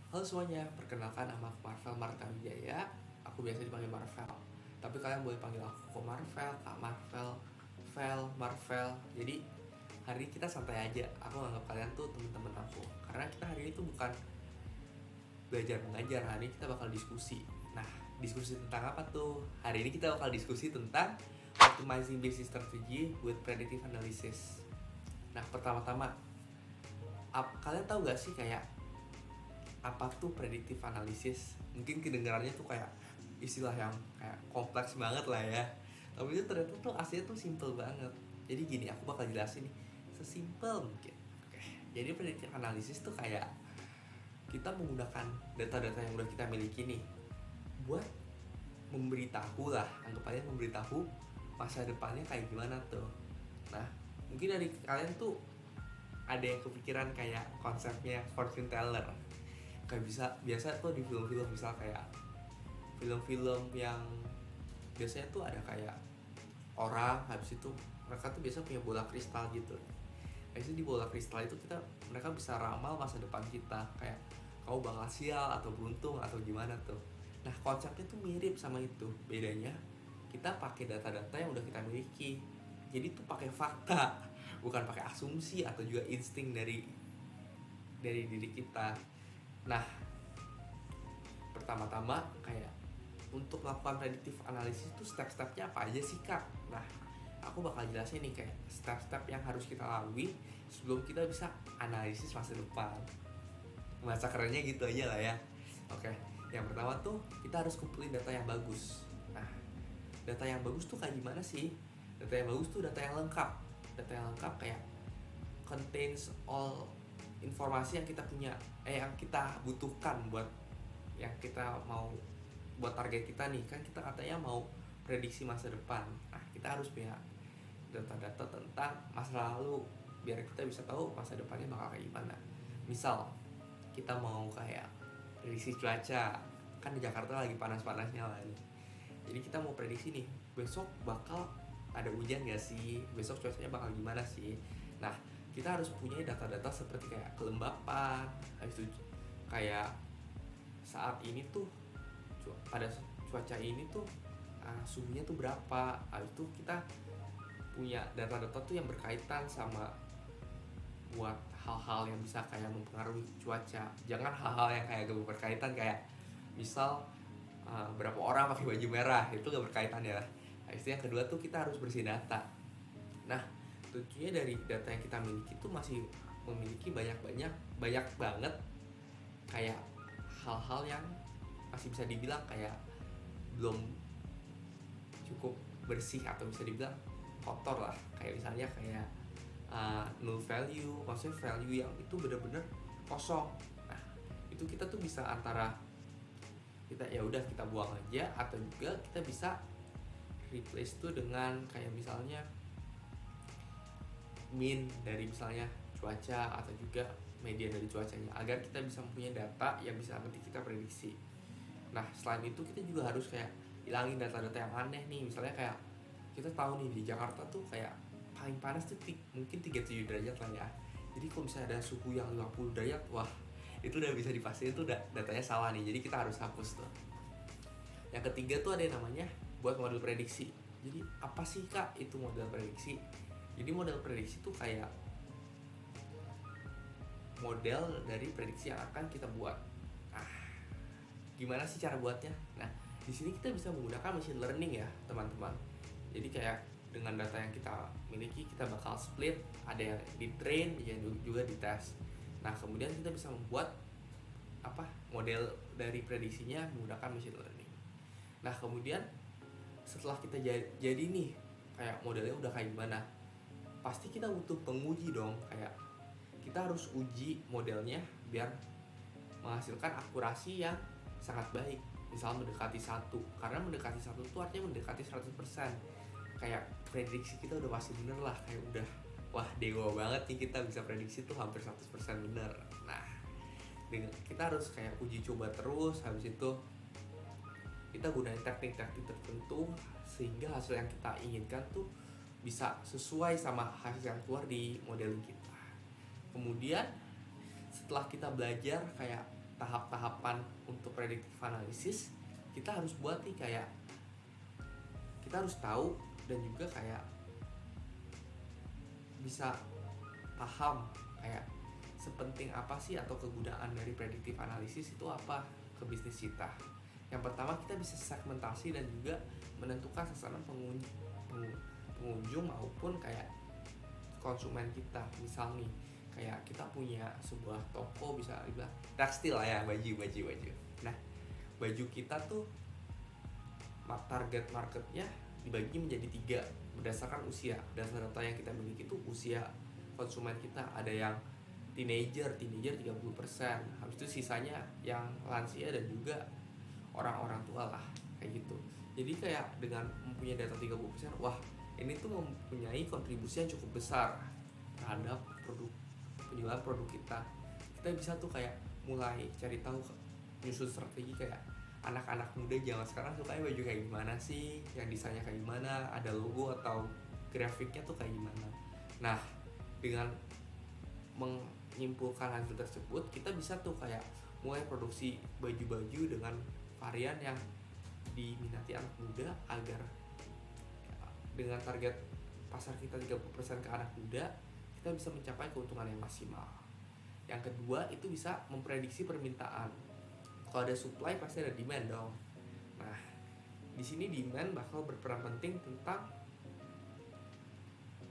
Halo semuanya, perkenalkan nama aku Marvel Marta Wijaya. Aku biasa dipanggil Marvel. Tapi kalian boleh panggil aku Ko Marvel, Kak Marvel, Marvel. Jadi hari ini kita santai aja. Aku anggap kalian tuh teman-teman aku. Karena kita hari ini tuh bukan belajar mengajar, hari ini kita bakal diskusi. Nah, diskusi tentang apa tuh? Hari ini kita bakal diskusi tentang optimizing business strategy with predictive analysis. Nah, pertama-tama, kalian tahu gak sih kayak apa tuh predictive analysis? Mungkin kedengarannya tuh kayak istilah yang kayak kompleks banget lah ya, tapi itu ternyata tuh aslinya tuh simple banget. Jadi gini, aku bakal jelasin nih sesimpel mungkin. Oke, jadi predictive analysis tuh kayak kita menggunakan data-data yang udah kita miliki nih buat memberitahu lah, anggap aja memberitahu masa depannya kayak gimana tuh. Nah, mungkin dari kalian tuh ada yang kepikiran kayak konsepnya fortune teller. Kayak biasa tuh di film-film, misal kayak film-film yang biasanya tuh ada kayak orang habis itu mereka tuh biasa punya bola kristal gitu. Habis itu di bola kristal itu mereka bisa ramal masa depan kita, kayak kau bakal sial atau beruntung atau gimana tuh. Nah, konsepnya tuh mirip sama itu. Bedanya kita pakai data-data yang udah kita miliki. Jadi tuh pakai fakta, bukan pakai asumsi atau juga insting dari diri kita. Nah, pertama-tama kayak untuk melakukan predictive analysis itu step-stepnya apa aja sih kak? Nah, aku bakal jelasin nih kayak step-step yang harus kita lalui sebelum kita bisa analisis masa depan. Masa kerennya gitu aja lah ya. Oke, yang pertama tuh kita harus kumpulin data yang bagus. Nah, data yang bagus tuh kayak gimana sih? Data yang bagus tuh data yang lengkap. Data yang lengkap kayak contains all informasi yang kita punya, yang kita butuhkan buat yang kita mau, buat target kita nih. Kan kita katanya mau prediksi masa depan. Nah, kita harus punya data-data tentang masa lalu biar kita bisa tahu masa depannya bakal kayak gimana. Misal kita mau kayak prediksi cuaca, kan di Jakarta lagi panas-panasnya lah nih. Jadi kita mau prediksi nih, besok bakal ada hujan gak sih, besok cuacanya bakal gimana sih. Nah, kita harus punya data-data seperti kayak kelembapan, habis itu kayak saat ini tuh pada cuaca ini tuh suhunya tuh berapa. Habis itu kita punya data-data tuh yang berkaitan sama buat hal-hal yang bisa kayak mempengaruhi cuaca. Jangan hal-hal yang kayak gak berkaitan, kayak misal berapa orang pakai baju merah, itu gak berkaitan ya. Habis itu yang kedua tuh kita harus bersih data. Nah, tentunya dari data yang kita miliki tuh masih memiliki banyak banget kayak hal-hal yang masih bisa dibilang kayak belum cukup bersih atau bisa dibilang kotor lah. Kayak misalnya kayak null value, maksudnya value yang itu benar-benar kosong. Nah, itu kita tuh bisa antara kita ya udah kita buang aja, atau juga kita bisa replace tuh dengan kayak misalnya mean dari misalnya cuaca atau juga media dari cuacanya, agar kita bisa mempunyai data yang bisa nanti kita prediksi. Nah, selain itu kita juga harus kayak hilangin data-data yang aneh nih. Misalnya kayak kita tahu nih di Jakarta tuh kayak paling panas tuh mungkin 37 derajat lah ya. Jadi kalau misalnya ada suhu yang 50 derajat, wah itu udah bisa dipastikan tuh datanya salah nih. Jadi kita harus hapus tuh. Yang ketiga tuh ada yang namanya buat model prediksi. Jadi apa sih kak itu model prediksi? Jadi model prediksi tuh kayak model dari prediksi yang akan kita buat. Gimana sih cara buatnya? Nah, di sini kita bisa menggunakan machine learning ya, teman-teman. Jadi kayak dengan data yang kita miliki, kita bakal split, ada yang di train, yang juga di test. Nah, kemudian kita bisa membuat model dari prediksinya menggunakan machine learning. Nah, kemudian setelah kita jadi nih kayak modelnya udah kayak gimana, pasti kita butuh penguji dong. Kayak kita harus uji modelnya biar menghasilkan akurasi yang sangat baik, misal mendekati 1. Karena mendekati 1 itu artinya mendekati 100%. Kayak prediksi kita udah pasti bener lah, kayak udah wah dewa banget nih kita bisa prediksi tuh hampir 100% bener. Nah, kita harus kayak uji coba terus. Habis itu kita gunain teknik-teknik tertentu sehingga hasil yang kita inginkan tuh bisa sesuai sama hasil yang keluar di modeling kita. Kemudian setelah kita belajar kayak tahap-tahapan untuk predictive analysis, kita harus buat nih kayak kita harus tahu dan juga kayak bisa paham kayak sepenting apa sih atau kegunaan dari predictive analysis itu apa ke bisnis kita. Yang pertama, kita bisa segmentasi dan juga menentukan sasaran pengunjung maupun kayak konsumen kita. Misal nih kayak kita punya sebuah toko, bisa dibilang tekstil lah ya, baju. Nah, baju kita tuh target marketnya dibagi menjadi 3 berdasarkan usia. Berdasarkan data yang kita miliki itu usia konsumen kita, ada yang teenager 30%, habis itu sisanya yang lansia dan juga orang-orang tua lah, kayak gitu. Jadi kayak dengan mempunyai data 30%, wah ini tuh mempunyai kontribusi yang cukup besar terhadap penjualan produk kita. Kita bisa tuh kayak mulai cari tahu, nyusun strategi kayak anak-anak muda zaman sekarang sukanya baju kayak gimana sih, yang desainnya kayak gimana, ada logo atau grafiknya tuh kayak gimana. Nah, dengan menyimpulkan hasil tersebut, kita bisa tuh kayak mulai produksi baju-baju dengan varian yang diminati anak muda, agar dengan target pasar kita 30% ke anak muda, kita bisa mencapai keuntungan yang maksimal. Yang kedua, itu bisa memprediksi permintaan. Kalau ada supply pasti ada demand dong. Nah, di sini demand bakal berperan penting tentang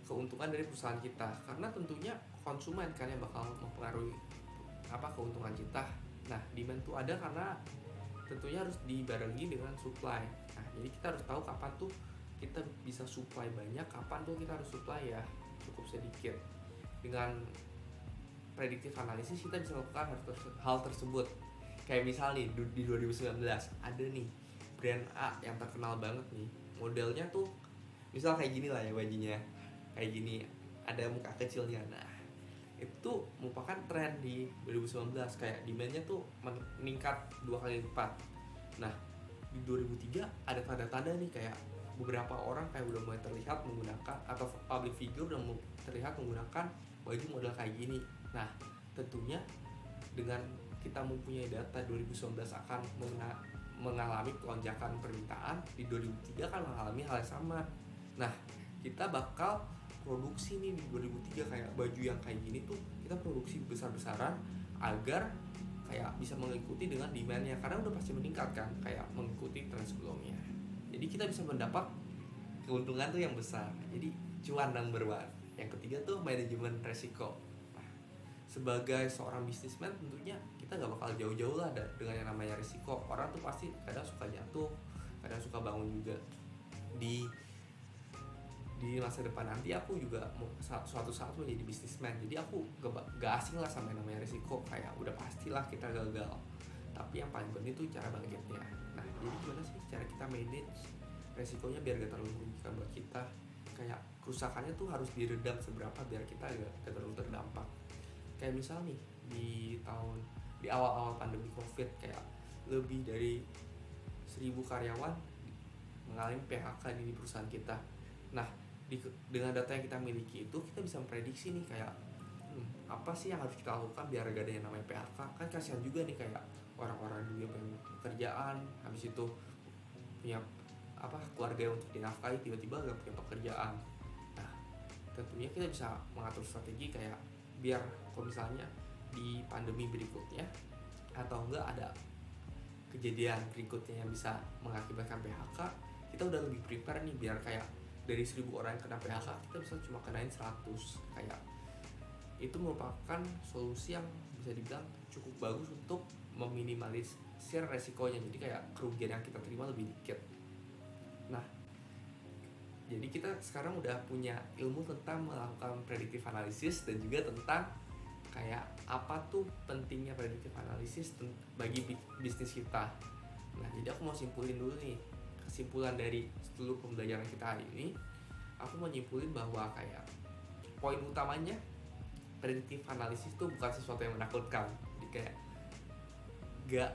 keuntungan dari perusahaan kita, karena tentunya konsumen kan yang bakal mempengaruhi keuntungan kita. Nah, demand tuh ada karena tentunya harus dibarengi dengan supply. Nah, jadi kita harus tahu kapan tuh kita bisa supply banyak, kapan tuh kita harus supply ya cukup sedikit. Dengan predictive analysis kita bisa melakukan hal tersebut. Kayak misal nih di 2019 ada nih brand A yang terkenal banget nih, modelnya tuh misal kayak gini lah ya, bajunya kayak gini, ada muka kecilnya. Nah, itu merupakan tren di 2019, kayak demandnya tuh meningkat 2 kali lipat. Nah, di 2003 ada tanda-tanda nih kayak beberapa orang kayak udah mulai terlihat menggunakan, atau public figure udah terlihat menggunakan baju model kayak gini. Nah, tentunya dengan kita mempunyai data 2019 akan mengalami lonjakan permintaan, di 2003 kan mengalami hal yang sama. Nah, kita bakal produksi nih di 2003 kayak baju yang kayak gini tuh kita produksi besar-besaran agar kayak bisa mengikuti dengan demand-nya, karena udah pasti meningkat kan, kayak mengikuti tren sebelumnya. Jadi kita bisa mendapat keuntungan tuh yang besar. Jadi cuan number one. Yang ketiga tuh manajemen resiko. Nah, sebagai seorang businessman tentunya kita gak bakal jauh-jauh lah dengan yang namanya resiko. Orang tuh pasti kadang suka jatuh, kadang suka bangun juga. Di masa depan nanti aku juga suatu saat menjadi businessman, jadi aku gak asing lah sama yang namanya resiko. Kayak udah pastilah kita gagal, tapi yang paling penting tuh cara bangkitnya. Nah, jadi gimana sih cara kita manage resikonya biar gak terlalu merugikan buat kita. Kayak kerusakannya tuh harus diredam seberapa biar kita gak terlalu terdampak. Kayak misal nih di awal-awal pandemi COVID, kayak lebih dari 1.000 karyawan mengalami PHK di perusahaan kita. Nah, dengan data yang kita miliki itu kita bisa memprediksi nih kayak apa sih yang harus kita lakukan biar gak ada yang namanya PHK. Kan kasihan juga nih kayak orang-orang juga punya pekerjaan, habis itu punya keluarga yang untuk dinafkahi, tiba-tiba gak punya pekerjaan. Nah, tentunya kita bisa mengatur strategi kayak biar kalau misalnya di pandemi berikutnya atau enggak ada kejadian berikutnya yang bisa mengakibatkan PHK, kita udah lebih prepare nih, biar kayak dari 1.000 orang yang kena PHK kita bisa cuma kenain 100. Kayak itu merupakan solusi yang bisa dibilang cukup bagus untuk meminimalisir resikonya, jadi kayak kerugian yang kita terima lebih dikit. Nah, jadi kita sekarang udah punya ilmu tentang melakukan predictive analysis dan juga tentang kayak apa tuh pentingnya predictive analysis bagi bisnis kita. Nah, jadi aku mau simpulin dulu nih. Kesimpulan dari seluruh pembelajaran kita hari ini, aku mau nyimpulin bahwa kayak poin utamanya predictive analysis itu bukan sesuatu yang menakutkan. Jadi kayak gak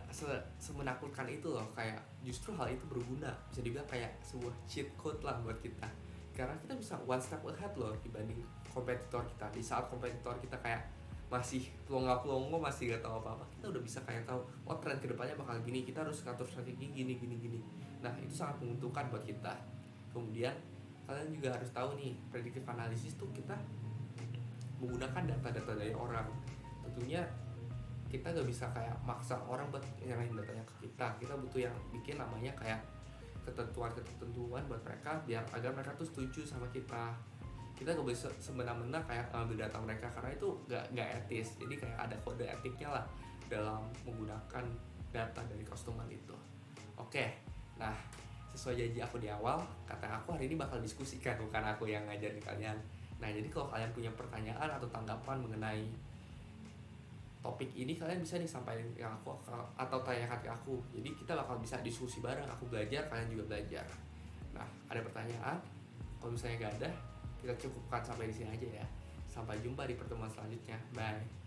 semenakutkan itu loh, kayak justru hal itu berguna, bisa dibilang kayak sebuah cheat code lah buat kita, karena kita bisa one step ahead loh dibanding kompetitor kita. Di saat kompetitor kita kayak masih pelongo masih gak tahu apa-apa, kita udah bisa kayak tahu oh tren kedepannya bakal gini, kita harus ngatur strategi gini gini gini. Nah itu sangat menguntungkan buat kita. Kemudian kalian juga harus tahu nih, predictive analysis tuh kita menggunakan data-data dari orang. Tentunya kita gak bisa kayak maksa orang buat nyerahin datanya ke kita. Kita butuh yang bikin namanya kayak ketentuan buat mereka biar agar mereka tuh setuju sama kita. Kita gak bisa semena-mena kayak ngambil data mereka, karena itu gak etis. Jadi kayak ada kode etiknya lah dalam menggunakan data dari customer itu. Oke, nah sesuai janji aku di awal, kata aku hari ini bakal diskusikan, bukan aku yang ngajarin kalian. Nah jadi kalau kalian punya pertanyaan atau tanggapan mengenai topik ini, kalian bisa nih sampaikan ke aku atau tanyakan ke aku. Jadi kita bakal bisa diskusi bareng, aku belajar, kalian juga belajar. Nah ada pertanyaan? Kalau misalnya gak ada, kita cukupkan sampai di sini aja ya. Sampai jumpa di pertemuan selanjutnya. Bye.